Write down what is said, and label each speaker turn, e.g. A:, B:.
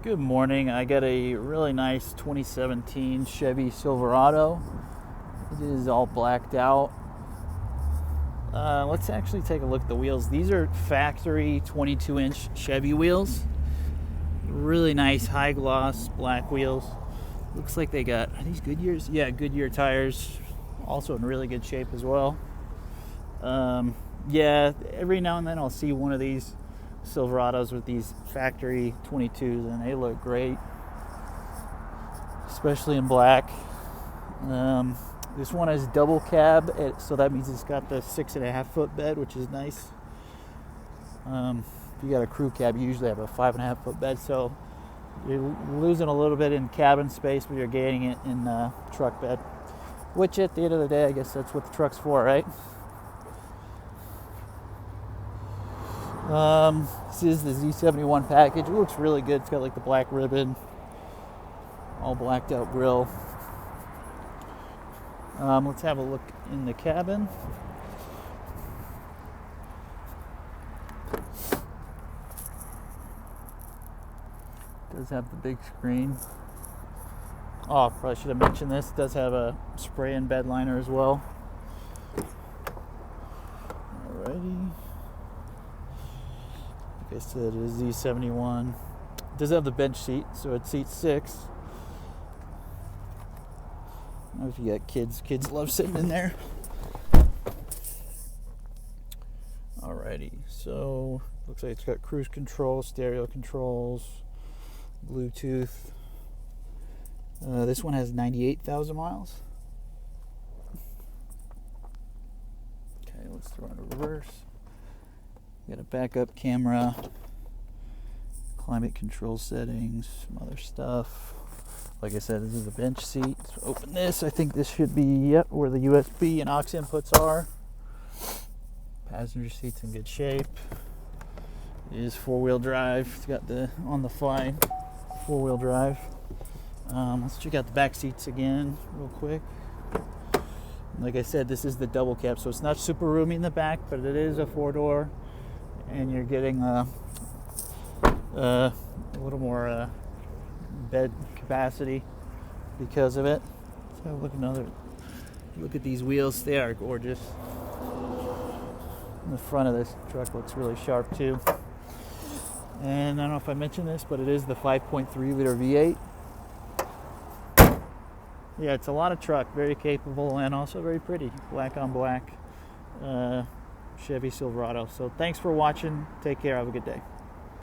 A: Good morning. I got a really nice 2017 Chevy Silverado. It is all blacked out. Let's actually take a look at the wheels. These are factory 22-inch Chevy wheels. Really nice high gloss black wheels. Looks like they got, are these Goodyears? Yeah, Goodyear tires. Also in really good shape as well. Yeah, every now and then I'll see one of these Silverados with these factory 22s and they look great, especially in black. This one is double cab, so that means it's got the 6.5 foot bed, which is nice. If you got a crew cab, you usually have a 5.5 foot bed, so you're losing a little bit in cabin space, but you're gaining it in truck bed, which at the end of the day, I guess that's what the truck's for, right? This is the Z71 package. It looks really good. It's got like the black ribbon, all blacked out grille. Let's have a look in the cabin. It does have the big screen. Oh, probably should have mentioned this. It does have a spray-in bed liner as well. Alrighty. Like I said, it is Z71. It does have the bench seat, so it seats 6. I don't know if you got kids. Kids love sitting in there. Alrighty, so looks like it's got cruise control, stereo controls, Bluetooth. This one has 98,000 miles. Okay, let's throw it in reverse. Got a backup camera, climate control settings, some other stuff. Like I said, this is a bench seat. So open this. I think this should be where the USB and AUX inputs are. Passenger seat's in good shape. It is 4-wheel drive. It's got the on-the-fly 4-wheel drive. Let's check out the back seats again real quick. Like I said, this is the double cab, so it's not super roomy in the back, but it is a 4-door. And you're getting a little more bed capacity because of it. So look at these wheels. They are gorgeous. And the front of this truck looks really sharp too. And I don't know if I mentioned this, but it is the 5.3 liter V8. Yeah, it's a lot of truck, very capable and also very pretty. Black on black. Chevy Silverado. So thanks for watching. Take care. Have a good day.